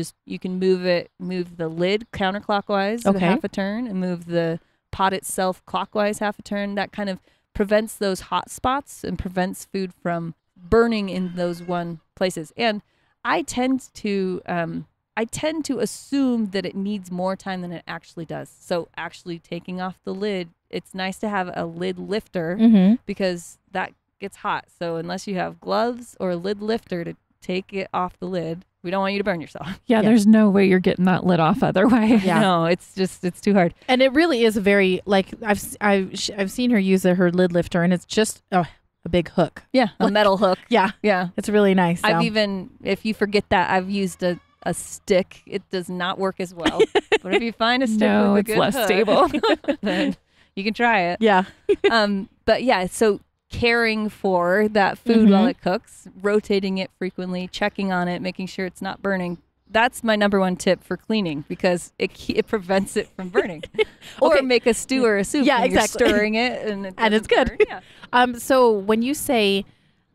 move the lid counterclockwise half a turn and move the pot itself clockwise half a turn. That kind of prevents those hot spots and prevents food from burning in those one places. And I tend to assume that it needs more time than it actually does. So actually taking off the lid, it's nice to have a lid lifter because that gets hot. So unless you have gloves or a lid lifter to take it off the lid, We don't want you to burn yourself. Yeah, there's no way you're getting that lid off otherwise. Yeah. No, it's too hard. And it really is a very, like, I've seen her use her lid lifter, and it's just a big hook. Yeah, a metal hook. Yeah. Yeah. It's really nice. So. I've even, if you forget that, I've used a stick. It does not work as well. But if you find a stick No, with a it's good less hook, stable. then you can try it. Yeah. But yeah, so caring for that food while it cooks, rotating it frequently, checking on it, making sure it's not burning. That's my number one tip for cleaning, because it prevents it from burning. Or make a stew or a soup. Yeah, and exactly. You're stirring it and it's good. burn. Yeah. So when you say,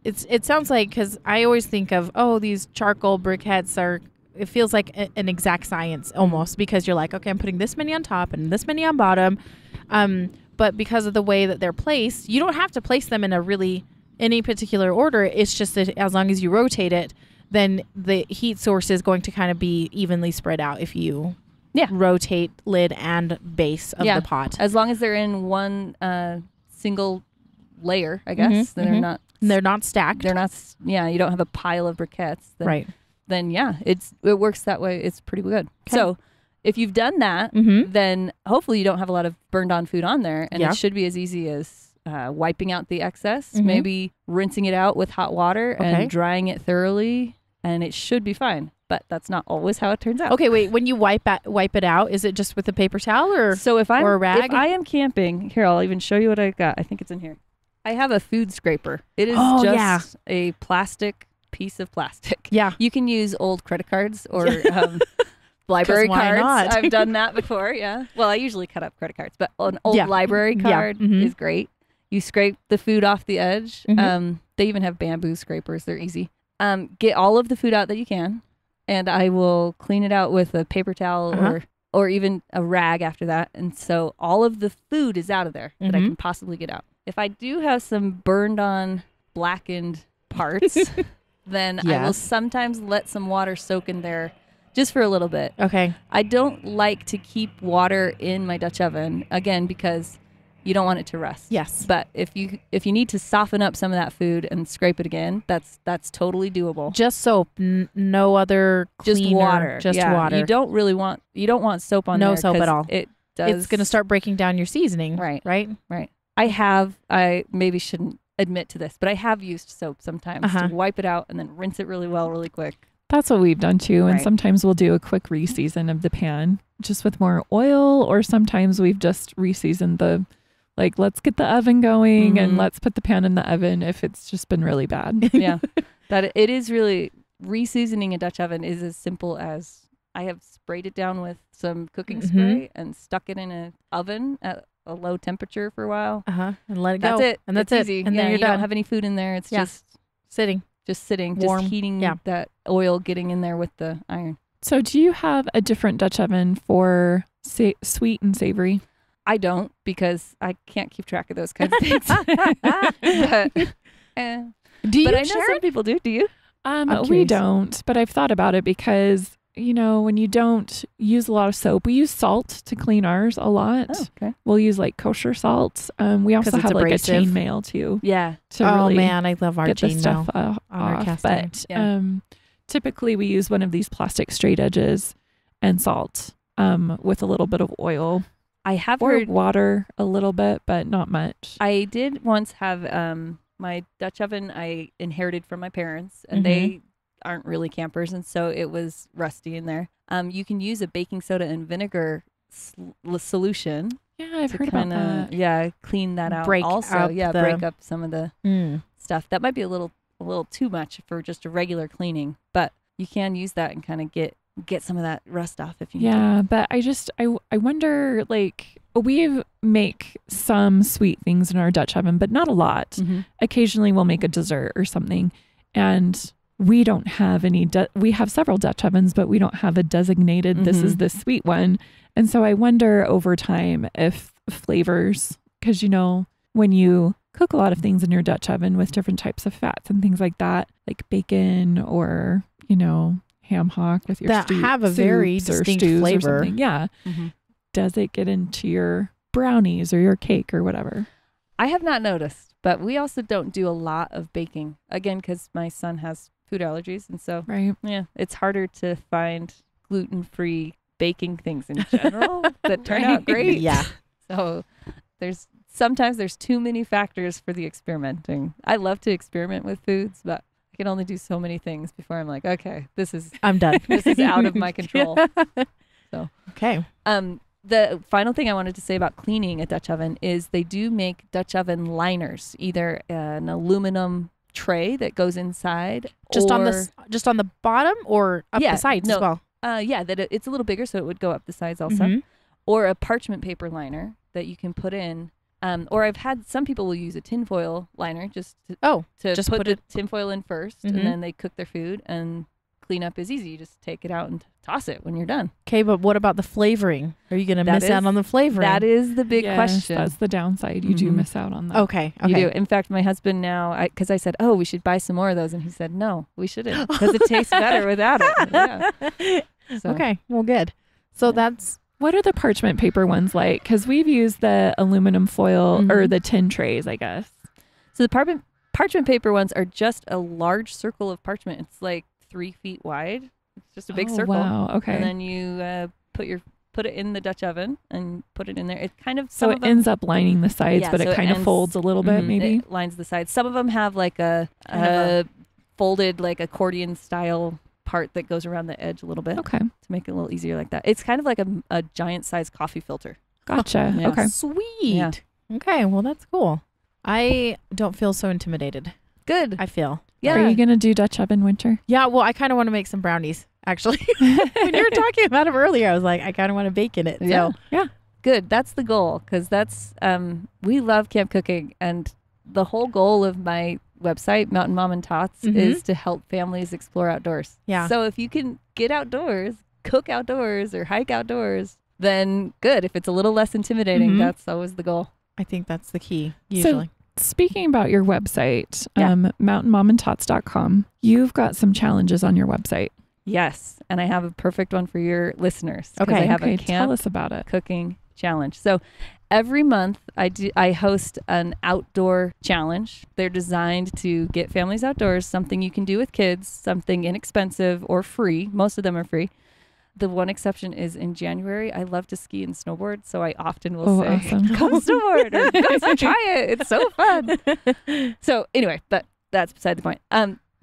it sounds like, because I always think of, these charcoal briquettes are, it feels like an exact science almost, because you're like, okay, I'm putting this many on top and this many on bottom. But because of the way that they're placed, you don't have to place them in any particular order. It's just that as long as you rotate it, then the heat source is going to kind of be evenly spread out if you rotate lid and base of the pot. As long as they're in one single layer, I guess. Then they're not stacked. They're not. Yeah, you don't have a pile of briquettes. Right. Then it works that way. It's pretty good. Okay. So if you've done that, then hopefully you don't have a lot of burned on food on there, and it should be as easy as wiping out the excess, maybe rinsing it out with hot water and drying it thoroughly, and it should be fine. But that's not always how it turns out. Okay, wait. When you wipe it out, is it just with a paper towel or a rag? If I am camping, here, I'll even show you what I got. I think it's in here. I have a food scraper. It is just a plastic piece of plastic. Yeah. You can use old credit cards or library cards. Not? I've done that before. Yeah. Well, I usually cut up credit cards, but an old library card is great. You scrape the food off the edge. They even have bamboo scrapers. They're easy. Get all of the food out that you can, and I will clean it out with a paper towel or even a rag after that. And so all of the food is out of there that I can possibly get out. If I do have some burned on, blackened parts, then I will sometimes let some water soak in there just for a little bit. Okay. I don't like to keep water in my Dutch oven, again, because you don't want it to rust. Yes. But if you need to soften up some of that food and scrape it again, that's totally doable. Just soap, no other cleaner, just water. Just water. You don't want soap on there. No soap at all. It's going to start breaking down your seasoning. Right. Right. I maybe shouldn't admit to this, but I have used soap sometimes to wipe it out and then rinse it really well, really quick. That's what we've done too. And sometimes we'll do a quick reseason of the pan just with more oil, or sometimes we've just reseasoned let's get the oven going and let's put the pan in the oven if it's just been really bad. Yeah. That it is really, reseasoning a Dutch oven is as simple as I have sprayed it down with some cooking spray and stuck it in an oven at a low temperature for a while. And let it go. That's it. And that's it's it. easy. And then you you're done. don't have any food in there. It's just sitting, warm, just heating that oil getting in there with the iron. So do you have a different Dutch oven for sweet and savory? I don't, because I can't keep track of those kinds of things. But do you, but I know Sharon? some people do. Do you? We don't, but I've thought about it because, when you don't use a lot of soap, we use salt to clean ours a lot. Oh, okay. We'll use kosher salt. We also have abrasive. a chainmail too. Yeah. To really man, I love our get the chainmail stuff on our off. casting. But typically we use one of these plastic straight edges and salt with a little bit of oil. I have or heard water a little bit, but not much. I did once have my Dutch oven I inherited from my parents, and they aren't really campers, and so it was rusty in there. You can use a baking soda and vinegar solution. Yeah, I've heard about that. Yeah, clean that out. Break also, up break up some of the stuff. That might be a little too much for just a regular cleaning, but you can use that and kind of get some of that rust off if you need to. But I wonder, we make some sweet things in our Dutch oven, but not a lot. Occasionally we'll make a dessert or something, and we don't have any, we have several Dutch ovens, but we don't have a designated, this is the sweet one. And so I wonder over time if flavors, because when you cook a lot of things in your Dutch oven with different types of fats and things like that, like bacon or, ham hock with your that have a very distinct flavor. Yeah. Does it get into your brownies or your cake or whatever? I have not noticed, but we also don't do a lot of baking. Again, because my son has food allergies. And so, Right. yeah, it's harder to find gluten-free baking things in general that turn out great. Yeah. So sometimes there's too many factors for the experimenting. I love to experiment with foods, but I can only do so many things before I'm like, okay, I'm done. this is out of my control. So, okay. the final thing I wanted to say about cleaning a Dutch oven is they do make Dutch oven liners, either an aluminum tray that goes inside, Just on or, the bottom or up Yeah, the sides no, as well. It's a little bigger, so it would go up the sides also, Mhm. or a parchment paper liner that you can put in. Or I've had some people will use a tinfoil liner just to just put put the it- tinfoil in first, Mhm. and then they cook their food, and clean up is easy. You just take it out and toss it when you're done. Okay, but what about the flavoring? Are you going to That miss out is- on the flavoring? That is the big Yes, question. That's the downside. You do Mhm. miss out on that. Okay. You do. In fact, my husband now, because I said, oh, we should buy some more of those. And he said, no, we shouldn't, because it tastes better without it. Yeah. So, Okay. Well, good. So Yeah. that's What are the parchment paper ones like? Because we've used the aluminum foil or Mhm. the tin trays, I guess. So the parchment paper ones are just a large circle of parchment. It's like 3 feet wide. It's just a big Oh, circle. Wow. Okay. And then you put it in the Dutch oven and put it in there. It kind of, so some it of them, ends up lining the sides, Yeah, but so it it kind of ends- folds a little bit, Mhm. maybe. it lines the sides. Some of them have like a Kind of folded, like accordion style part that goes around the edge a little bit Okay. to make it a little easier like that. It's kind of like a giant sized coffee filter. Gotcha. Yeah. Okay. sweet. Yeah. Okay. Well, that's cool. I don't feel so intimidated. Good. I feel. Yeah. Are you going to do Dutch oven winter? Yeah. Well, I kind of want to make some brownies, actually. When you were talking about them earlier, I was like, I kind of want to bake in it. Yeah. So, Good. That's the goal, because that's we love camp cooking, and the whole goal of my website, Mountain Mom and Tots, Mhm. is to help families explore outdoors. Yeah. So if you can get outdoors, cook outdoors, or hike outdoors, then good. If it's a little less intimidating, Mhm. that's always the goal. I think that's the key, usually. Speaking about your website, Yeah. mountainmomandtots.com, you've got some challenges on your website. Yes, and I have a perfect one for your listeners. 'Cause Okay, I have Okay, a tell camp us about it. cooking challenge. So every month I host an outdoor challenge. They're designed to get families outdoors, something you can do with kids, something inexpensive or free. Most of them are free. The one exception is in January. I love to ski and snowboard, so I often will say, Awesome. come snowboard or come try it. It's so fun. So anyway, but that's beside the point.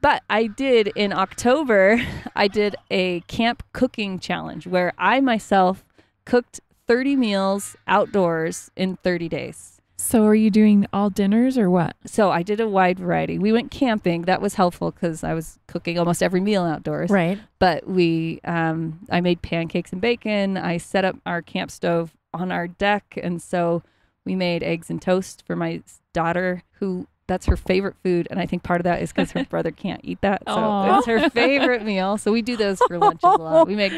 But I did in October, I did a camp cooking challenge where I myself cooked 30 meals outdoors in 30 days. So are you doing all dinners or what? So I did a wide variety. We went camping. That was helpful because I was cooking almost every meal outdoors. Right. But I made pancakes and bacon. I set up our camp stove on our deck. And so we made eggs and toast for my daughter, who that's her favorite food. And I think part of that is because her brother can't eat that. So Aw. it's her favorite meal. So we do those for lunches a lot. We make,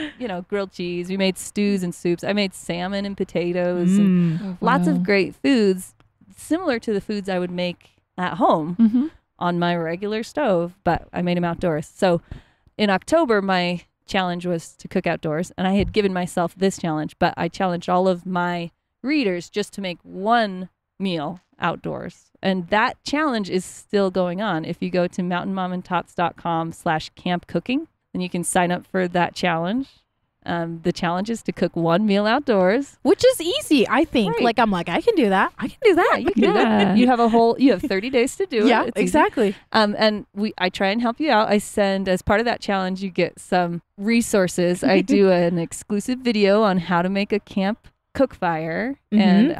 grilled cheese. We made stews and soups. I made salmon and potatoes and lots of great foods, similar to the foods I would make at home Mm-hmm. on my regular stove, but I made them outdoors. So in October, my challenge was to cook outdoors, and I had given myself this challenge, but I challenged all of my readers just to make one meal outdoors. And that challenge is still going on. If you go to mountainmomandtots.com/camp cooking, then you can sign up for that challenge. The challenge is to cook one meal outdoors. Which is easy, I think. Right. Like, I'm like, I can do that. I can do that. Yeah, you can do that. Yeah. You have 30 days to do it. Yeah, It's easy. exactly. And I try and help you out. I send, as part of that challenge, you get some resources. I do an exclusive video on how to make a camp cook fire, and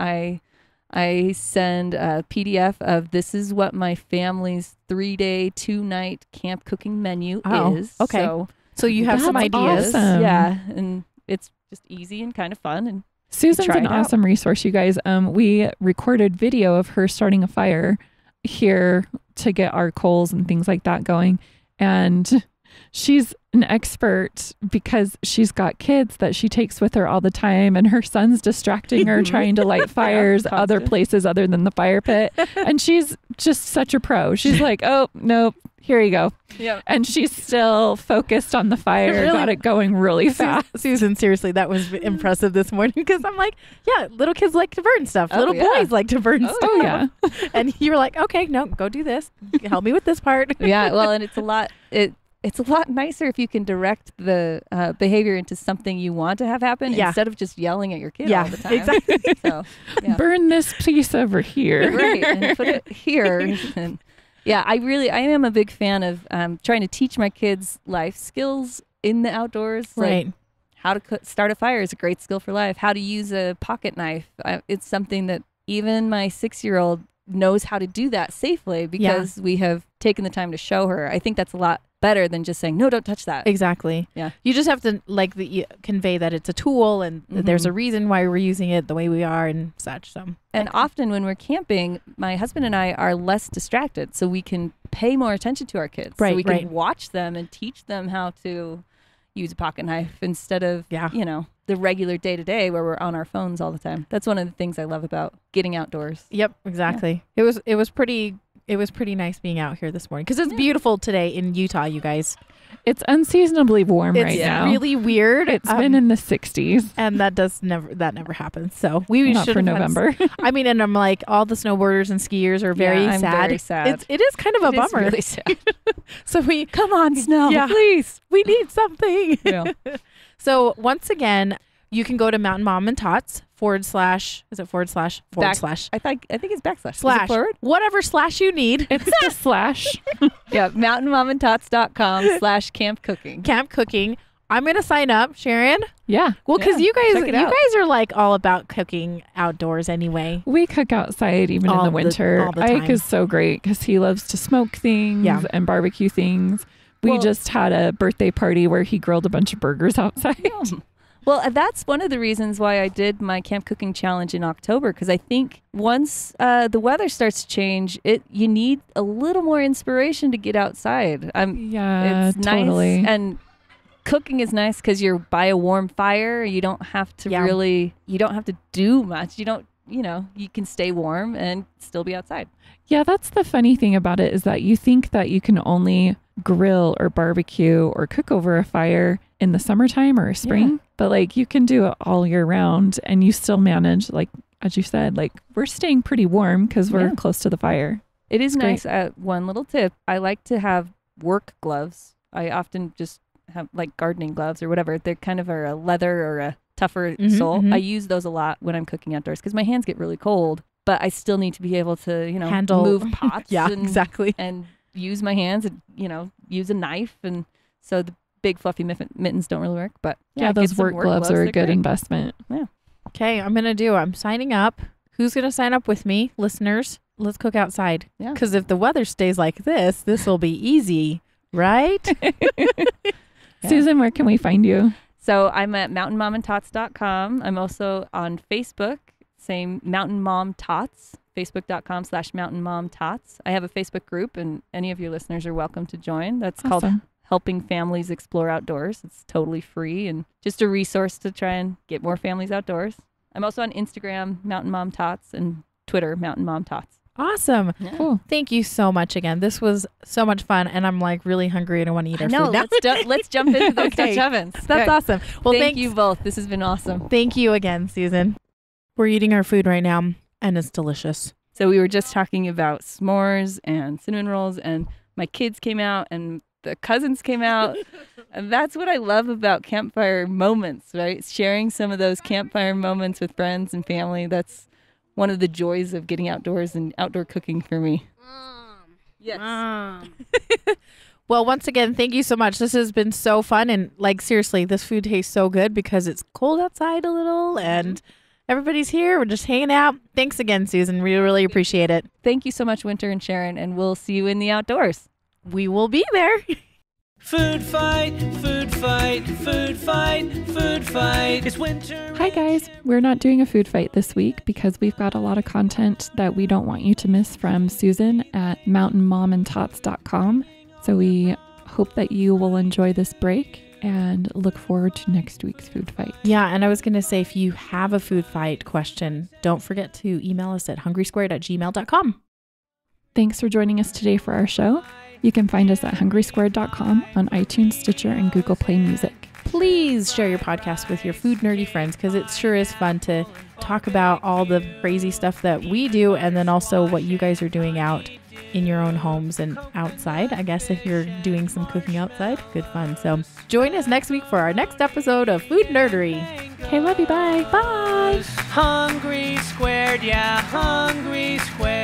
I send a PDF of this is what my family's 3-day, 2-night camp cooking menu Oh, is. okay. So you have some That's ideas. awesome. Yeah, and it's just easy and kind of fun. And Susan's Try an it out. awesome resource, you guys. We recorded video of her starting a fire here to get our coals and things like that going. And she's an expert because she's got kids that she takes with her all the time, and her son's distracting her trying to light fires other constant. places other than the fire pit. And she's just such a pro. She's like, oh, nope. here you go. Yeah. And she's still focused on the fire, Really? got it going really fast. Susan, seriously, that was impressive this morning because I'm like, yeah, little kids like to burn stuff. Oh, Little yeah. boys like to burn stuff. Oh, yeah. And you were like, okay, no, go do this. Help me with this part. Yeah. Well, and it's a lot nicer if you can direct the behavior into something you want to have happen Yeah. instead of just yelling at your kid Yeah, all the time. exactly. So, yeah. Burn this piece over here. Right. And put it here. And yeah, I am a big fan of trying to teach my kids life skills in the outdoors. Right. Like how to start a fire is a great skill for life. How to use a pocket knife. It's something that even my 6-year-old knows how to do that safely because we have taken the time to show her. I think that's a lot better than just saying, no, don't touch that. Exactly. Yeah. You just have to convey that it's a tool and that there's a reason why we're using it the way we are and such. So, and often when we're camping, my husband and I are less distracted, so we can pay more attention to our kids. Right, So we right. can watch them and teach them how to use a pocket knife instead of, the regular day-to-day where we're on our phones all the time. That's one of the things I love about getting outdoors. Yep, exactly. It was pretty nice being out here this morning because it's beautiful today in Utah, you guys. It's unseasonably warm right It's now. really weird. It's been in the 60s. and that never happens. So we Not should for have had November. I mean, and I'm like, all the snowboarders and skiers are very I'm sad. very sad. It is kind of a It is bummer. really sad. So we Come on, snow, Yeah. please. we need something. Yeah. So once again, you can go to Mountain Mom and Tots / is it forward slash Back- slash I think it's backslash. Is it slash forward? whatever slash you need. It's the slash. Yeah, mountainmomandtots.com / camp cooking. Camp cooking. I'm gonna sign up, Sharon. Yeah. Well, because Yeah, you check guys it out. are like all about cooking outdoors anyway. We cook outside even in All the the- winter. all the Ike time. is so great because he loves to smoke things Yeah. and barbecue things. We Well- just had a birthday party where he grilled a bunch of burgers outside. Yum. Well, that's one of the reasons why I did my camp cooking challenge in October, because I think once the weather starts to change, you need a little more inspiration to get outside. Yeah, It's totally. nice, and cooking is nice because you're by a warm fire. You don't have to you don't have to do much. You can stay warm and still be outside. Yeah, that's the funny thing about it is that you think that you can only grill or barbecue or cook over a fire in the summertime or spring, but like you can do it all year round and you still manage, like, as you said, like we're staying pretty warm because we're Yeah. close to the fire. It is It's nice. One little tip: I like to have work gloves. I often just have like gardening gloves or whatever. They kind of are a leather or a tougher sole. mhm. I use those a lot when I'm cooking outdoors because my hands get really cold. But I still need to be able to, Handle- move pots. Yeah, and, exactly. and use my hands and use a knife, and so the big fluffy mittens don't really work. But Yeah, get those some work gloves are a they're good great. investment. Okay, I'm signing up. Who's going to sign up with me, listeners? Let's cook outside. Yeah. Because if the weather stays like this will be easy, right? Susan, where can we find you? So I'm at mountainmomandtots.com. I'm also on Facebook, same Mountain Mom Tots, facebook.com / Mountain Mom Tots. I have a Facebook group, and any of your listeners are welcome to join. That's called Awesome. Helping Families Explore Outdoors. It's totally free and just a resource to try and get more families outdoors. I'm also on Instagram, Mountain Mom Tots, and Twitter, Mountain Mom Tots. Awesome. Cool. Thank you so much again. This was so much fun, and I'm like really hungry and I want to eat our No, food now. let's jump into those Okay. Dutch ovens. That's Good. awesome. Well, Thank you both. This has been awesome. Thank you again, Susan. We're eating our food right now, and it's delicious. So we were just talking about s'mores and cinnamon rolls, and my kids came out and the cousins came out. And that's what I love about campfire moments, right? Sharing some of those campfire moments with friends and family. That's one of the joys of getting outdoors and outdoor cooking for me. Yes. Well, once again, thank you so much. This has been so fun. And like, seriously, this food tastes so good because it's cold outside a little and everybody's here. We're just hanging out. Thanks again, Susan. We really appreciate it. Thank you so much, Winter and Sharon, and we'll see you in the outdoors. We will be there. Food fight, food fight, food fight, food fight. It's winter. Hi guys, we're not doing a food fight this week because we've got a lot of content that we don't want you to miss from Susan at mountainmomandtots.com. So we hope that you will enjoy this break and look forward to next week's food fight. Yeah, and I was going to say, if you have a food fight question, don't forget to email us at hungrysquared@gmail.com. Thanks for joining us today for our show. You can find us at hungrysquared.com, on iTunes, Stitcher, and Google Play Music. Please share your podcast with your food nerdy friends, because it sure is fun to talk about all the crazy stuff that we do, and then also what you guys are doing out in your own homes and outside. I guess if you're doing some cooking outside, good fun. So join us next week for our next episode of Food Nerdery. Okay, love you. Bye. Bye. Hungry squared, yeah, hungry squared.